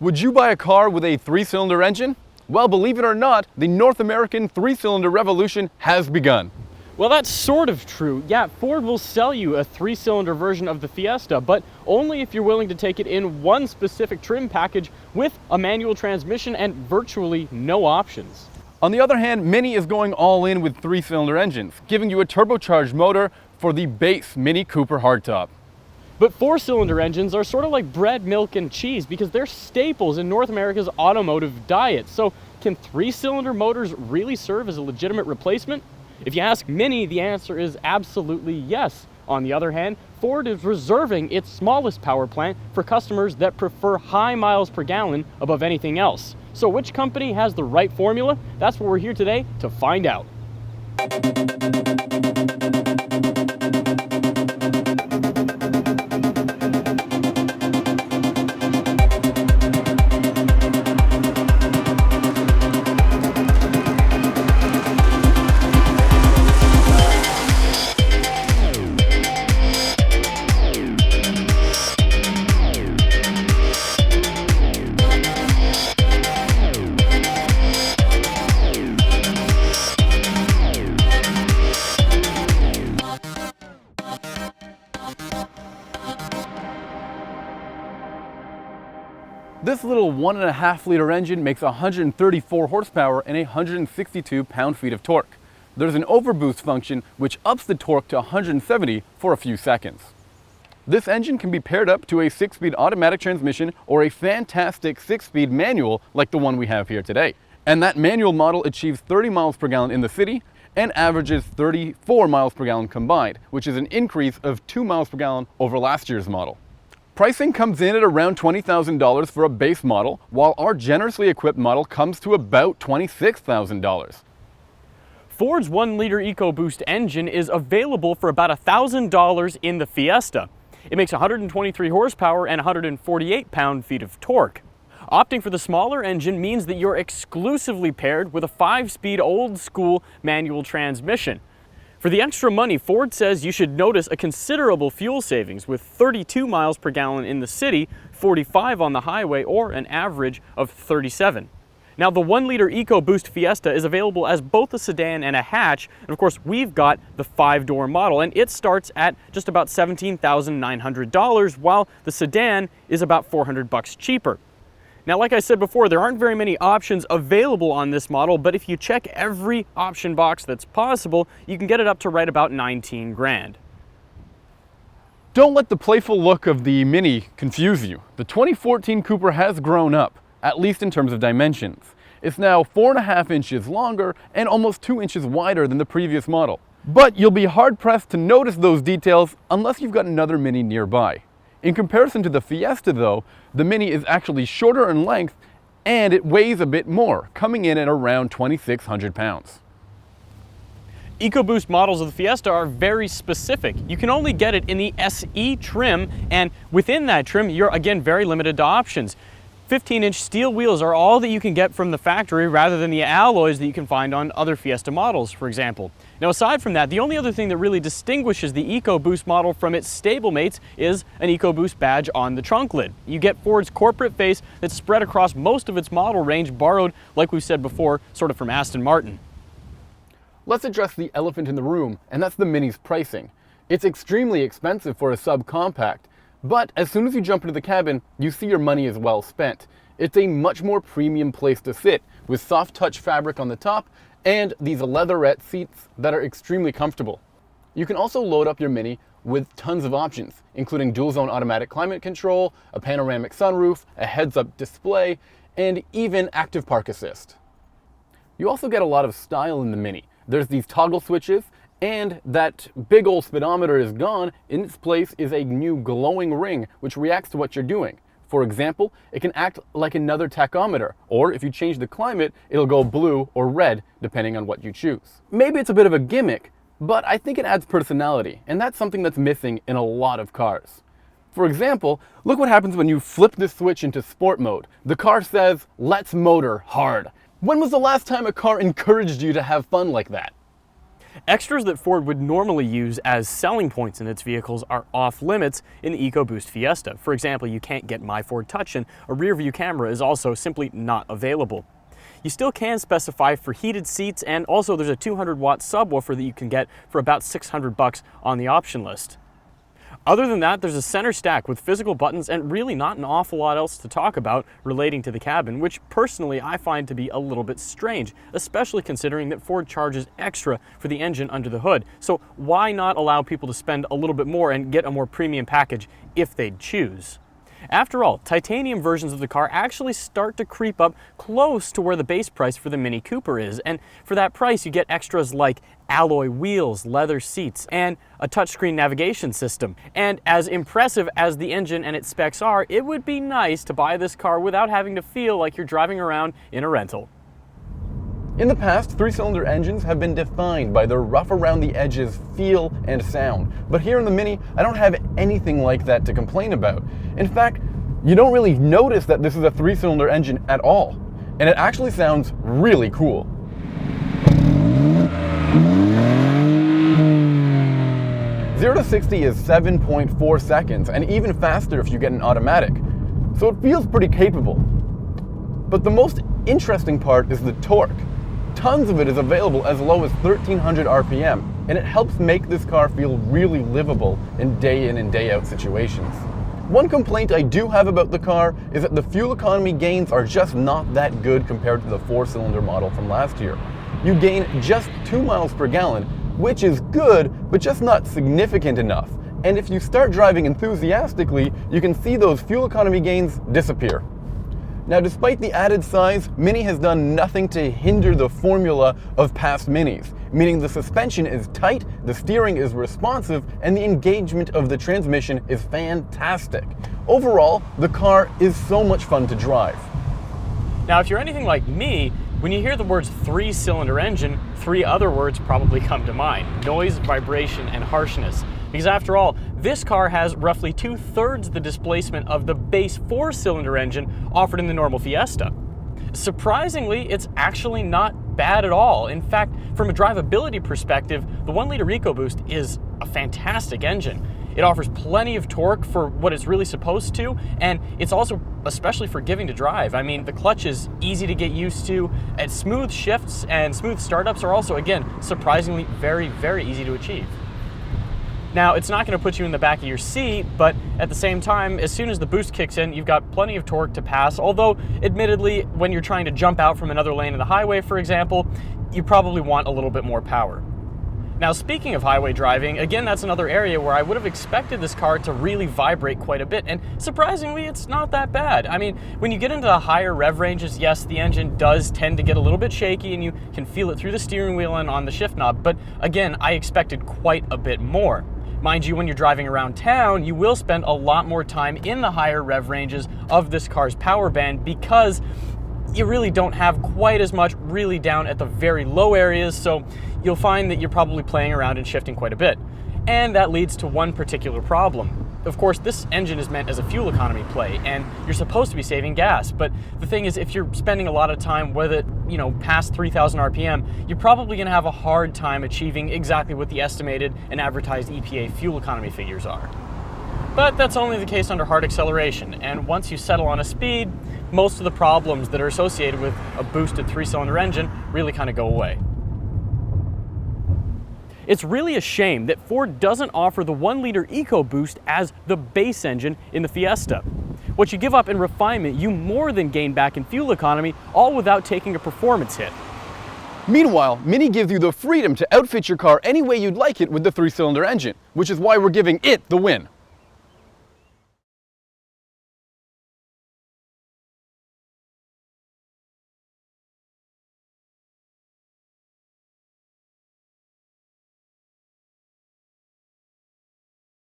Would you buy a car with a 3-cylinder engine? Well, believe it or not, the North American 3-cylinder revolution has begun. Well, that's sort of true. Yeah, Ford will sell you a 3-cylinder version of the Fiesta, but only if you're willing to take it in one specific trim package with a manual transmission and virtually no options. On the other hand, Mini is going all in with 3-cylinder engines, giving you a turbocharged motor for the base Mini Cooper hardtop. But 4-cylinder engines are sort of like bread, milk, and cheese because they're staples in North America's automotive diet. So can 3-cylinder motors really serve as a legitimate replacement? If you ask Mini, the answer is absolutely yes. On the other hand, Ford is reserving its smallest power plant for customers that prefer high miles per gallon above anything else. So which company has the right formula? That's what we're here today to find out. This little 1.5-liter engine makes 134 horsepower and 162 pound-feet of torque. There's an overboost function which ups the torque to 170 for a few seconds. This engine can be paired up to a 6-speed automatic transmission or a fantastic 6-speed manual like the one we have here today. And that manual model achieves 30 miles per gallon in the city and averages 34 miles per gallon combined, which is an increase of 2 miles per gallon over last year's model. Pricing comes in at around $20,000 for a base model, while our generously equipped model comes to about $26,000. Ford's 1-liter EcoBoost engine is available for about $1,000 in the Fiesta. It makes 123 horsepower and 148 pound-feet of torque. Opting for the smaller engine means that you're exclusively paired with a 5-speed old-school manual transmission. For the extra money, Ford says you should notice a considerable fuel savings with 32 miles per gallon in the city, 45 on the highway, or an average of 37. Now, the 1-liter EcoBoost Fiesta is available as both a sedan and a hatch, and of course we've got the 5-door model, and it starts at just about $17,900, while the sedan is about $400 cheaper. Now, like I said before, there aren't very many options available on this model, but if you check every option box that's possible, you can get it up to right about 19 grand. Don't let the playful look of the Mini confuse you. The 2014 Cooper has grown up, at least in terms of dimensions. It's now 4.5 inches longer and almost 2 inches wider than the previous model. But you'll be hard-pressed to notice those details unless you've got another Mini nearby. In comparison to the Fiesta though, the Mini is actually shorter in length and it weighs a bit more, coming in at around 2,600 pounds. EcoBoost models of the Fiesta are very specific. You can only get it in the SE trim, and within that trim, you're again very limited to options. 15-inch steel wheels are all that you can get from the factory rather than the alloys that you can find on other Fiesta models, for example. Now, aside from that, the only other thing that really distinguishes the EcoBoost model from its stablemates is an EcoBoost badge on the trunk lid. You get Ford's corporate face that's spread across most of its model range, borrowed, like we've said before, sort of from Aston Martin. Let's address the elephant in the room, and that's the Mini's pricing. It's extremely expensive for a subcompact, but as soon as you jump into the cabin, you see your money is well spent. It's a much more premium place to sit, with soft touch fabric on the top and these leatherette seats that are extremely comfortable. You can also load up your Mini with tons of options, including dual zone automatic climate control, a panoramic sunroof, a heads-up display, and even active park assist. You also get a lot of style in the Mini. There's these toggle switches, and that big old speedometer is gone. In its place is a new glowing ring which reacts to what you're doing. For example, it can act like another tachometer, or if you change the climate, it'll go blue or red depending on what you choose. Maybe it's a bit of a gimmick, but I think it adds personality, and that's something that's missing in a lot of cars. For example, look what happens when you flip the switch into sport mode. The car says, "Let's motor hard." When was the last time a car encouraged you to have fun like that? Extras that Ford would normally use as selling points in its vehicles are off limits in the EcoBoost Fiesta. For example, you can't get My Ford Touch, and a rear view camera is also simply not available. You still can specify for heated seats, and also there's a 200-watt subwoofer that you can get for about $600 on the option list. Other than that, there's a center stack with physical buttons and really not an awful lot else to talk about relating to the cabin, which personally I find to be a little bit strange, especially considering that Ford charges extra for the engine under the hood. So why not allow people to spend a little bit more and get a more premium package if they'd choose? After all, titanium versions of the car actually start to creep up close to where the base price for the Mini Cooper is, and for that price you get extras like alloy wheels, leather seats, and a touchscreen navigation system. And as impressive as the engine and its specs are, it would be nice to buy this car without having to feel like you're driving around in a rental. In the past, three-cylinder engines have been defined by their rough around the edges feel and sound. But here in the Mini, I don't have anything like that to complain about. In fact, you don't really notice that this is a three-cylinder engine at all. And it actually sounds really cool. Zero to 60 is 7.4 seconds, and even faster if you get an automatic. So it feels pretty capable. But the most interesting part is the torque. Tons of it is available as low as 1300 RPM, and it helps make this car feel really livable in and day out situations. One complaint I do have about the car is that the fuel economy gains are just not that good compared to the 4-cylinder model from last year. You gain just 2 miles per gallon, which is good, but just not significant enough. And if you start driving enthusiastically, you can see those fuel economy gains disappear. Now, despite the added size, Mini has done nothing to hinder the formula of past Minis, meaning the suspension is tight, the steering is responsive, and the engagement of the transmission is fantastic. Overall, the car is so much fun to drive. Now, if you're anything like me, when you hear the words three-cylinder engine, 3 other words probably come to mind: noise, vibration, and harshness. Because after all, this car has roughly 2/3 the displacement of the base 4-cylinder engine offered in the normal Fiesta. Surprisingly, it's actually not bad at all. In fact, from a drivability perspective, the 1-liter EcoBoost is a fantastic engine. It offers plenty of torque for what it's really supposed to, and it's also especially forgiving to drive. I mean, the clutch is easy to get used to, and smooth shifts and smooth startups are also, again, surprisingly very, very easy to achieve. Now, it's not going to put you in the back of your seat, but at the same time, as soon as the boost kicks in, you've got plenty of torque to pass, although admittedly, when you're trying to jump out from another lane of the highway, for example, you probably want a little bit more power. Now, speaking of highway driving, again, that's another area where I would have expected this car to really vibrate quite a bit, and surprisingly, it's not that bad. I mean, when you get into the higher rev ranges, yes, the engine does tend to get a little bit shaky, and you can feel it through the steering wheel and on the shift knob, but again, I expected quite a bit more. Mind you, when you're driving around town, you will spend a lot more time in the higher rev ranges of this car's power band because you really don't have quite as much really down at the very low areas, so you'll find that you're probably playing around and shifting quite a bit. And that leads to one particular problem. Of course, this engine is meant as a fuel economy play, and you're supposed to be saving gas, but the thing is, if you're spending a lot of time with it, past 3,000 RPM, you're probably going to have a hard time achieving exactly what the estimated and advertised EPA fuel economy figures are. But that's only the case under hard acceleration, and once you settle on a speed, most of the problems that are associated with a boosted 3-cylinder engine really kind of go away. It's really a shame that Ford doesn't offer the 1-liter EcoBoost as the base engine in the Fiesta. What you give up in refinement, you more than gain back in fuel economy, all without taking a performance hit. Meanwhile, Mini gives you the freedom to outfit your car any way you'd like it with the 3-cylinder engine, which is why we're giving it the win.